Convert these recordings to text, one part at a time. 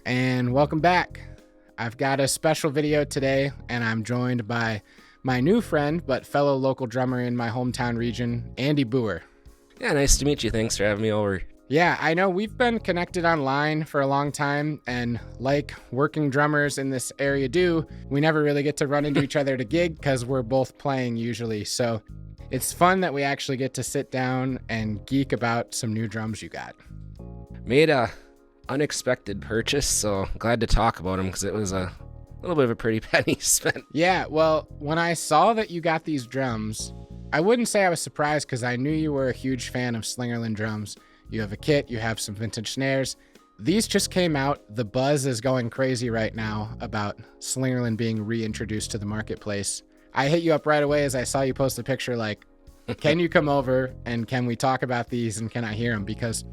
and welcome back. I've got a special video today, and I'm joined by my new friend, but fellow local drummer in my hometown region, Andy Boer. Yeah, nice to meet you. Thanks for having me over. Yeah, I know we've been connected online for a long time, and like working drummers in this area do, we never really get to run into each other to gig because we're both playing usually. So it's fun that we actually get to sit down and geek about some new drums you got. Made a unexpected purchase, so glad to talk about them because it was a little bit of a pretty penny spent. Yeah, well, when I saw that you got these drums, I wouldn't say I was surprised because I knew you were a huge fan of Slingerland drums. You have a kit, you have some vintage snares. These just came out. The buzz is going crazy right now about Slingerland being reintroduced to the marketplace. I hit you up right away as I saw you post a picture like, can you come over and can we talk about these and can I hear them? Because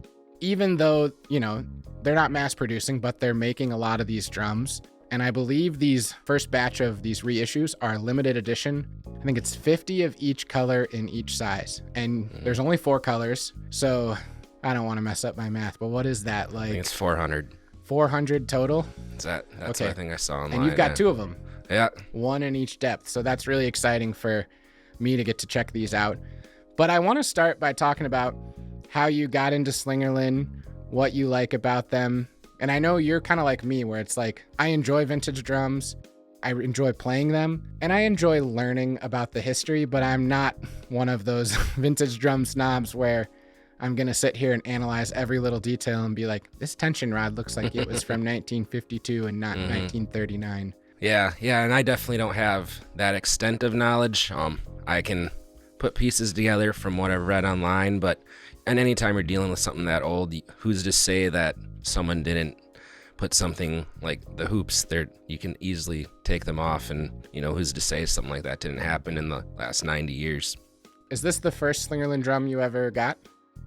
even though, you know, they're not mass producing, but they're making a lot of these drums. And I believe these first batch of these reissues are limited edition. I think it's 50 of each color in each size. And there's only 4 colors. So I don't want to mess up my math, but what is that like? I think it's 400. 400 total? That's okay. What I think I saw online. And you've got 2 of them. Yeah. 1 in each depth. So that's really exciting for me to get to check these out. But I want to start by talking about how you got into Slingerland, what you like about them. And I know you're kind of like me, where it's like, I enjoy vintage drums, I enjoy playing them, and I enjoy learning about the history, but I'm not one of those vintage drum snobs where I'm going to sit here and analyze every little detail and be like, this tension rod looks like it was from 1952 and not 1939. Yeah, and I definitely don't have that extent of knowledge. I can put pieces together from what I've read online, but and anytime you're dealing with something that old, who's to say that someone didn't put something like the hoops there? You can easily take them off, and who's to say something like that didn't happen in the last 90 years? Is this the first Slingerland drum you ever got?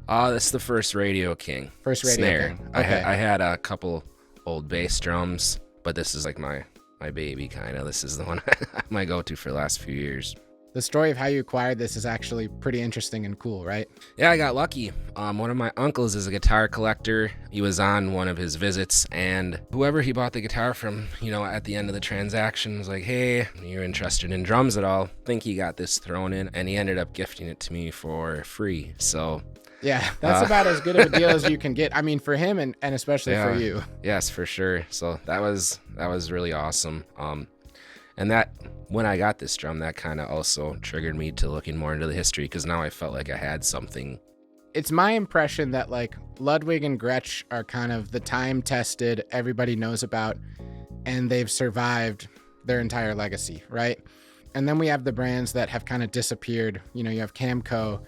This is the first Radio King. First Radio Snare. King. Okay. I had a couple old bass drums, but this is like my baby kind of. This is the one my go-to for the last few years. The story of how you acquired this is actually pretty interesting and cool, right? Yeah, I got lucky. One of my uncles is a guitar collector. He was on one of his visits, and whoever he bought the guitar from, at the end of the transaction was like, hey, you're interested in drums at all? I think he got this thrown in, and he ended up gifting it to me for free. So yeah, that's about as good of a deal as you can get. I mean, for him and especially for you. Yes, for sure. So that was really awesome. And that, when I got this drum, that kind of also triggered me to looking more into the history, because now I felt like I had something. It's my impression that like Ludwig and Gretsch are kind of the time-tested, everybody knows about, and they've survived their entire legacy, right? And then we have the brands that have kind of disappeared. You have Camco,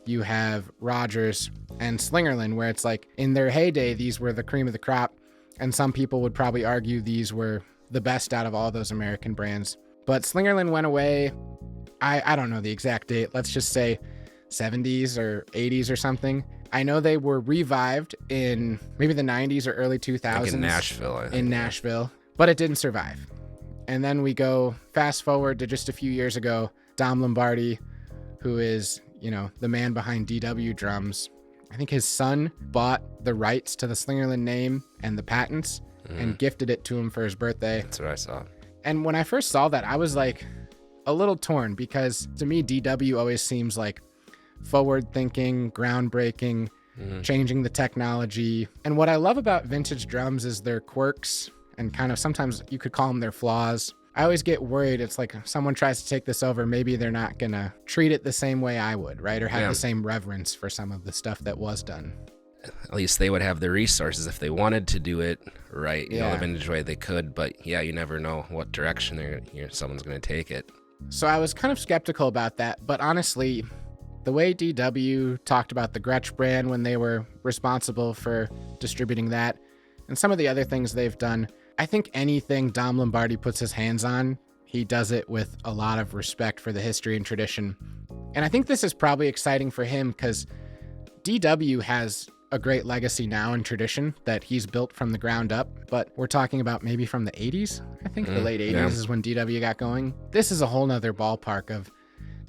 you have Rogers, and Slingerland, where it's like in their heyday, these were the cream of the crop, and some people would probably argue these were the best out of all those American brands. But Slingerland went away, I don't know the exact date, let's just say 70s or 80s or something. I know they were revived in maybe the 90s or early 2000s. Like in Nashville, I think. In Nashville, but it didn't survive. And then we go fast forward to just a few years ago, Don Lombardi, who is, the man behind DW drums. I think his son bought the rights to the Slingerland name and the patents and gifted it to him for his birthday. That's what I saw. And when I first saw that, I was like a little torn, because to me, DW always seems like forward thinking, groundbreaking, changing the technology. And what I love about vintage drums is their quirks and kind of sometimes you could call them their flaws. I always get worried. It's like if someone tries to take this over, maybe they're not going to treat it the same way I would, right? Or have the same reverence for some of the stuff that was done. At least they would have the resources if they wanted to do it right, the vintage way they could. But yeah, you never know what direction someone's going to take it. So I was kind of skeptical about that. But honestly, the way DW talked about the Gretsch brand when they were responsible for distributing that, and some of the other things they've done, I think anything Don Lombardi puts his hands on, he does it with a lot of respect for the history and tradition. And I think this is probably exciting for him because DW has a great legacy now and tradition that he's built from the ground up, but we're talking about maybe from the 80s. I think the late 80s is when DW got going. This is a whole nother ballpark of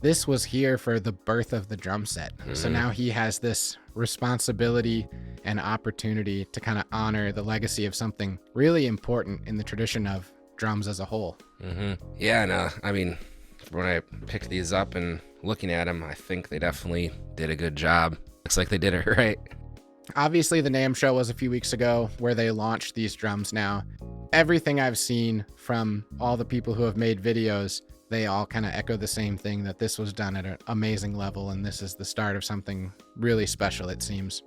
this was here for the birth of the drum set. So now he has this responsibility and opportunity to kind of honor the legacy of something really important in the tradition of drums as a whole. Yeah, no, I mean, when I picked these up and looking at them, I think they definitely did a good job. Looks like they did it right. Obviously, the NAMM show was a few weeks ago where they launched these drums now. Everything I've seen from all the people who have made videos, they all kind of echo the same thing, that this was done at an amazing level and this is the start of something really special, it seems.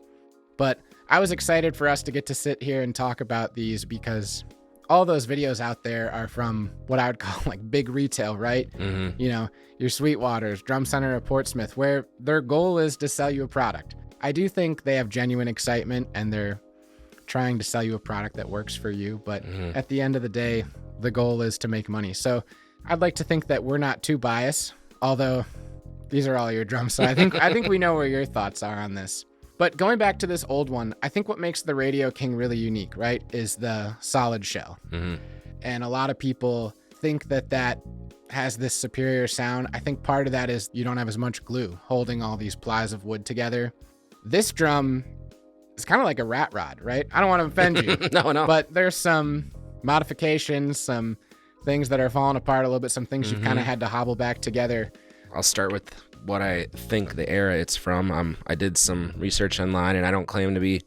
But I was excited for us to get to sit here and talk about these because all those videos out there are from what I would call like big retail, right? You know, your Sweetwaters, Drum Center of Portsmouth, where their goal is to sell you a product. I do think they have genuine excitement and they're trying to sell you a product that works for you. But at the end of the day, the goal is to make money. So I'd like to think that we're not too biased, although these are all your drums. So I think we know where your thoughts are on this. But going back to this old one, I think what makes the Radio King really unique, right, is the solid shell. And a lot of people think that that has this superior sound. I think part of that is you don't have as much glue holding all these plies of wood together. This drum is kind of like a rat rod, right? I don't want to offend you. No. But there's some modifications, some things that are falling apart a little bit, some things you've kind of had to hobble back together. I'll start with what I think the era it's from. I did some research online, and I don't claim to be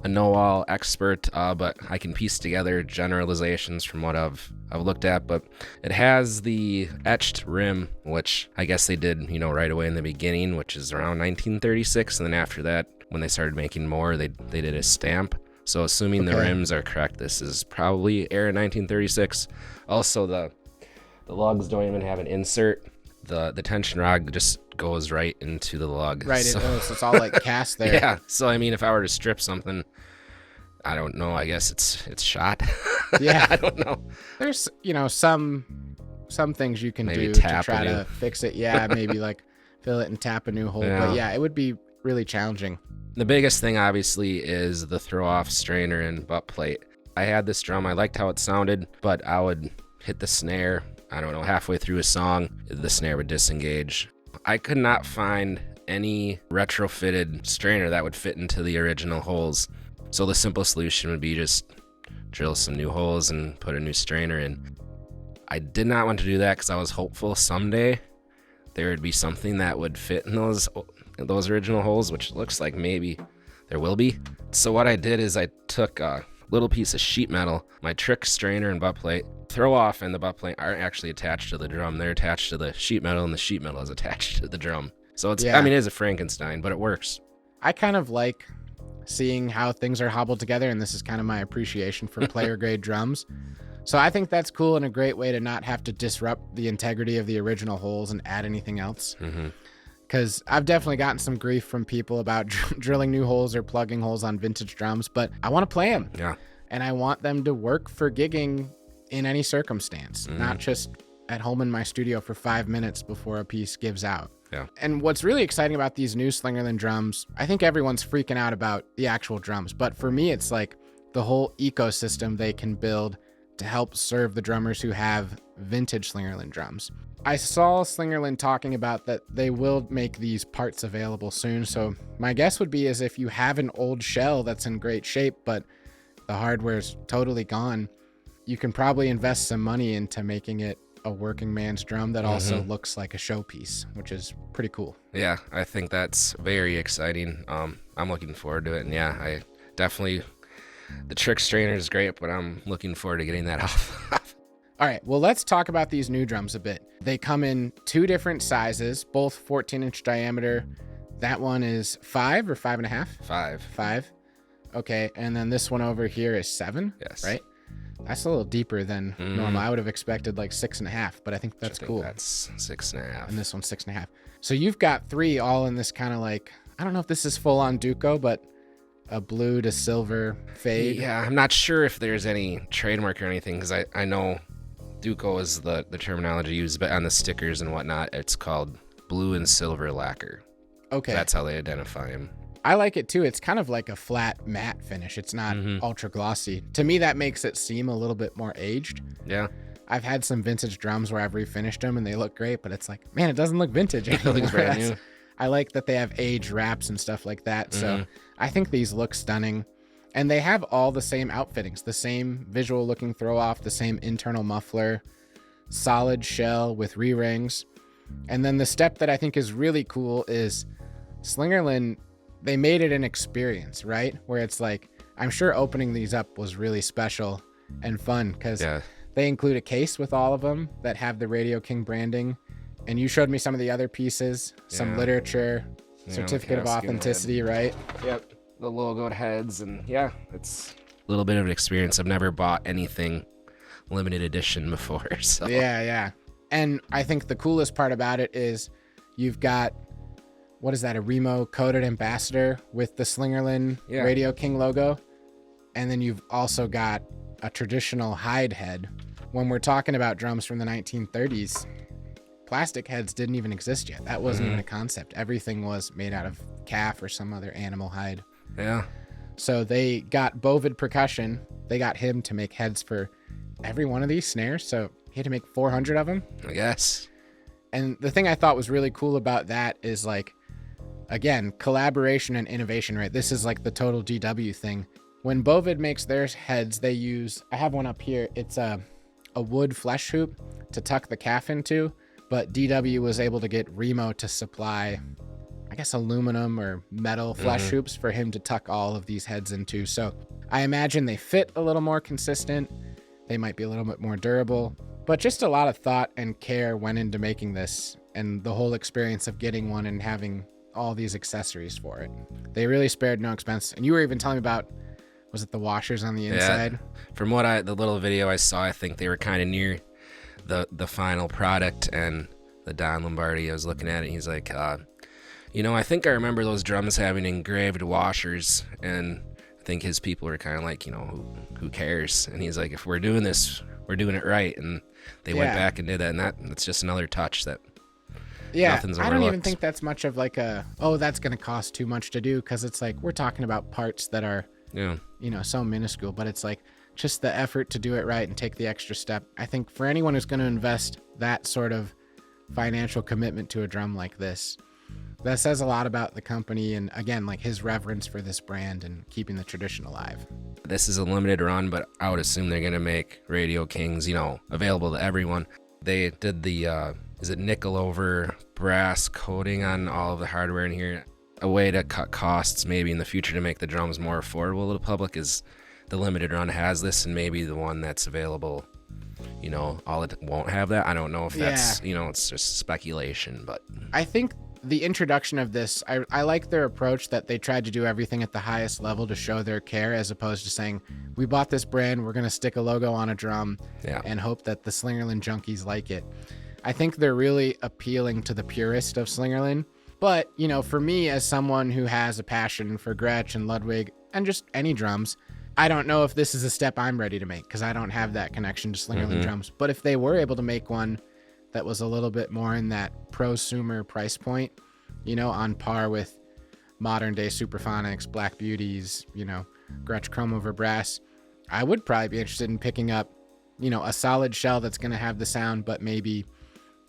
a know-all expert, but I can piece together generalizations from what I've looked at. But it has the etched rim, which I guess they did, right away in the beginning, which is around 1936, and then after that, when they started making more, they did a stamp. So assuming the rims are correct, this is probably era 1936. Also, the lugs don't even have an insert. The tension rod just goes right into the lug. Right, so it's all like cast there. Yeah, so I mean, if I were to strip something, I don't know, I guess it's shot. Yeah. I don't know. There's, some things you can Maybe do tap to try to fix it. Yeah, maybe like fill it and tap a new hole. Yeah. But yeah, it would be really challenging. The biggest thing, obviously, is the throw-off strainer and butt plate. I had this drum. I liked how it sounded, but I would hit the snare, I don't know, halfway through a song, the snare would disengage. I could not find any retrofitted strainer that would fit into the original holes. So the simple solution would be just drill some new holes and put a new strainer in. I did not want to do that because I was hopeful someday there would be something that would fit in those original holes, which looks like maybe there will be. So what I did is I took a little piece of sheet metal, my trick strainer and butt plate. Throw off and the butt plate aren't actually attached to the drum. They're attached to the sheet metal, and the sheet metal is attached to the drum. So it's, I mean, it is a Frankenstein, but it works. I kind of like seeing how things are hobbled together, and this is kind of my appreciation for player grade drums. So I think that's cool and a great way to not have to disrupt the integrity of the original holes and add anything else. Because I've definitely gotten some grief from people about drilling new holes or plugging holes on vintage drums, but I want to play them. Yeah. And I want them to work for gigging in any circumstance, not just at home in my studio for 5 minutes before a piece gives out. Yeah. And what's really exciting about these new Slingerland drums, I think everyone's freaking out about the actual drums, but for me, it's like the whole ecosystem they can build to help serve the drummers who have vintage Slingerland drums. I saw Slingerland talking about that they will make these parts available soon. So my guess would be is if you have an old shell that's in great shape, but the hardware's totally gone, you can probably invest some money into making it a working man's drum that also looks like a showpiece, which is pretty cool. Yeah, I think that's very exciting. I'm looking forward to it. And yeah, I definitely, the trick strainer is great, but I'm looking forward to getting that off. All right, well, let's talk about these new drums a bit. They come in 2 different sizes, both 14-inch diameter. That one is 5 or 5.5? 5. 5. Okay, and then this one over here is 7? Yes. Right? That's a little deeper than normal. I would have expected like 6.5, but I think that's cool. That's 6.5. And this one's 6.5. So you've got 3 all in this kind of like, I don't know if this is full on Duco, but a blue to silver fade. Yeah, I'm not sure if there's any trademark or anything, because I know Duco is the terminology used, but on the stickers and whatnot, it's called blue and silver lacquer. Okay. That's how they identify him. I like it too. It's kind of like a flat matte finish. It's not ultra glossy. To me, that makes it seem a little bit more aged. Yeah. I've had some vintage drums where I've refinished them and they look great, but it's like, man, it doesn't look vintage It anymore. looks brand new. I like that they have age wraps and stuff like that. So I think these look stunning. And they have all the same outfittings, the same visual looking throw off, the same internal muffler, solid shell with re-rings. And then the step that I think is really cool is Slingerland, they made it an experience, right? Where it's like, I'm sure opening these up was really special and fun because they include a case with all of them that have the Radio King branding. And you showed me some of the other pieces, some literature, certificate of authenticity, right? Yep. The logoed heads, and it's a little bit of an experience. I've never bought anything limited edition before. So Yeah. And I think the coolest part about it is you've got, what is that, a Remo coated ambassador with the Slingerland Radio King logo. And then you've also got a traditional hide head. When we're talking about drums from the 1930s, plastic heads didn't even exist yet. That wasn't even a concept. Everything was made out of calf or some other animal hide. Yeah. So they got Bovid Percussion. They got him to make heads for every one of these snares. So he had to make 400 of them. I guess. And the thing I thought was really cool about that is, like, again, collaboration and innovation, right? This is like the total DW thing. When Bovid makes their heads, they use, I have one up here. It's a wood flesh hoop to tuck the calf into, but DW was able to get Remo to supply, I guess, aluminum or metal flesh hoops for him to tuck all of these heads into. So I imagine they fit a little more consistent. They might be a little bit more durable, but just a lot of thought and care went into making this and the whole experience of getting one and having all these accessories for it. They really spared no expense. And you were even telling me about, was it the washers on the inside? From what the little video I saw, I think they were kind of near the final product, and the Don Lombardi, I was looking at it, he's like, I think I remember those drums having engraved washers, and I think his people were kind of like, who cares? And he's like, if we're doing this, we're doing it right. And they went back and did that, and that's just another touch that nothing's overlooked. I don't even think that's much of like that's going to cost too much to do, because it's like we're talking about parts that are so minuscule, but it's like just the effort to do it right and take the extra step. I think for anyone who's going to invest that sort of financial commitment to a drum like this, that says a lot about the company and, again, like his reverence for this brand and keeping the tradition alive. This is a limited run, but I would assume they're going to make Radio Kings, available to everyone. They did the nickel over brass coating on all of the hardware in here. A way to cut costs maybe in the future to make the drums more affordable to the public is the limited run has this, and maybe the one that's available, all it won't have that. I don't know if that's, it's just speculation, but I think the introduction of this, I like their approach that they tried to do everything at the highest level to show their care, as opposed to saying, we bought this brand, we're going to stick a logo on a drum and hope that the Slingerland junkies like it. I think they're really appealing to the purist of Slingerland. But, for me, as someone who has a passion for Gretsch and Ludwig and just any drums, I don't know if this is a step I'm ready to make, because I don't have that connection to Slingerland drums. But if they were able to make one that was a little bit more in that prosumer price point, on par with modern day Superphonics, Black Beauties, Gretsch Chrome over Brass, I would probably be interested in picking up, a solid shell that's going to have the sound, but maybe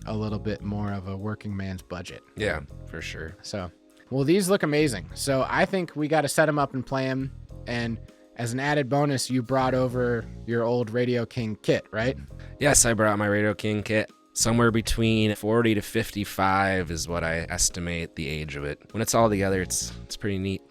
a little bit more of a working man's budget. Yeah, for sure. So, well, these look amazing. So I think we got to set them up and play them. And as an added bonus, you brought over your old Radio King kit, right? Yes, I brought my Radio King kit. Somewhere between 40 to 55 is what I estimate the age of it. When it's all together, it's pretty neat.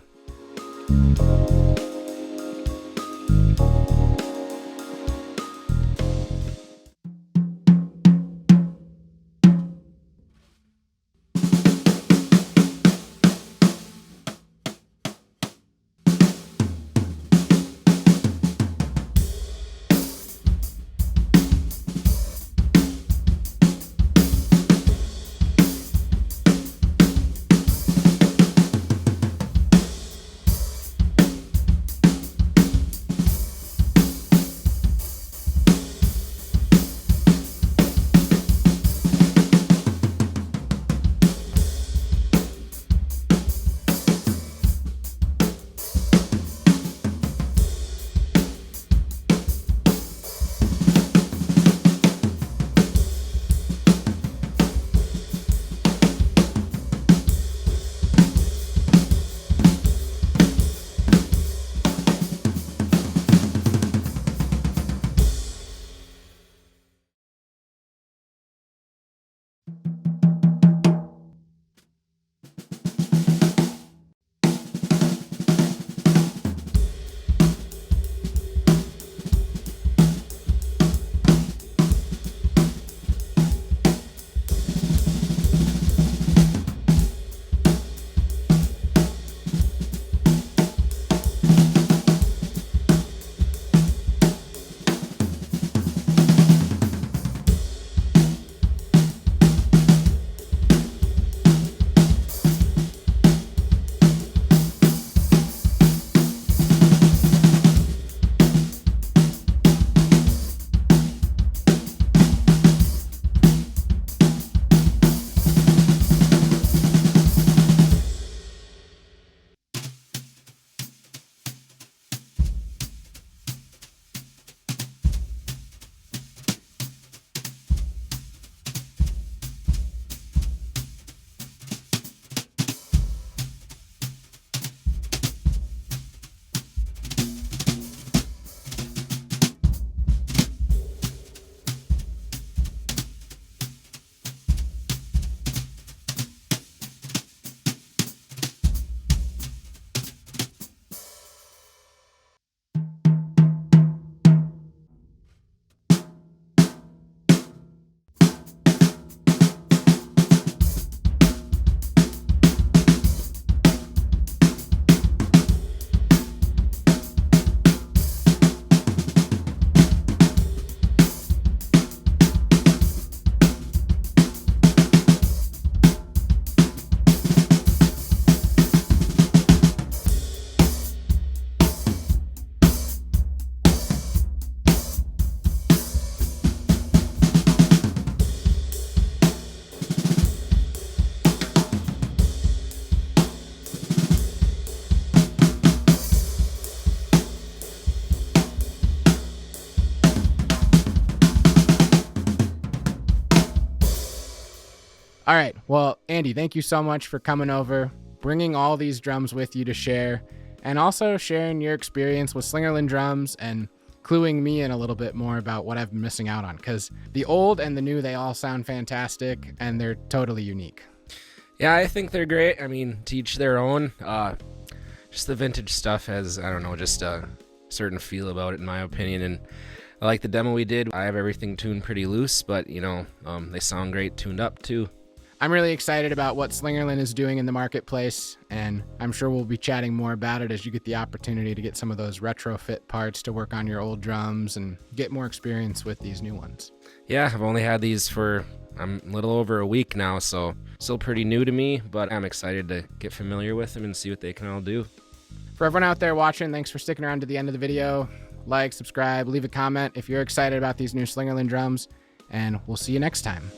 All right. Well, Andy, thank you so much for coming over, bringing all these drums with you to share, and also sharing your experience with Slingerland drums and cluing me in a little bit more about what I've been missing out on, because the old and the new, they all sound fantastic and they're totally unique. Yeah, I think they're great. I mean, to each their own. Just the vintage stuff has, I don't know, just a certain feel about it in my opinion. And I like the demo we did. I have everything tuned pretty loose, but they sound great tuned up too. I'm really excited about what Slingerland is doing in the marketplace, and I'm sure we'll be chatting more about it as you get the opportunity to get some of those retrofit parts to work on your old drums and get more experience with these new ones. Yeah, I've only had these for a little over a week now, so still pretty new to me, but I'm excited to get familiar with them and see what they can all do. For everyone out there watching, thanks for sticking around to the end of the video. Like, subscribe, leave a comment if you're excited about these new Slingerland drums, and we'll see you next time.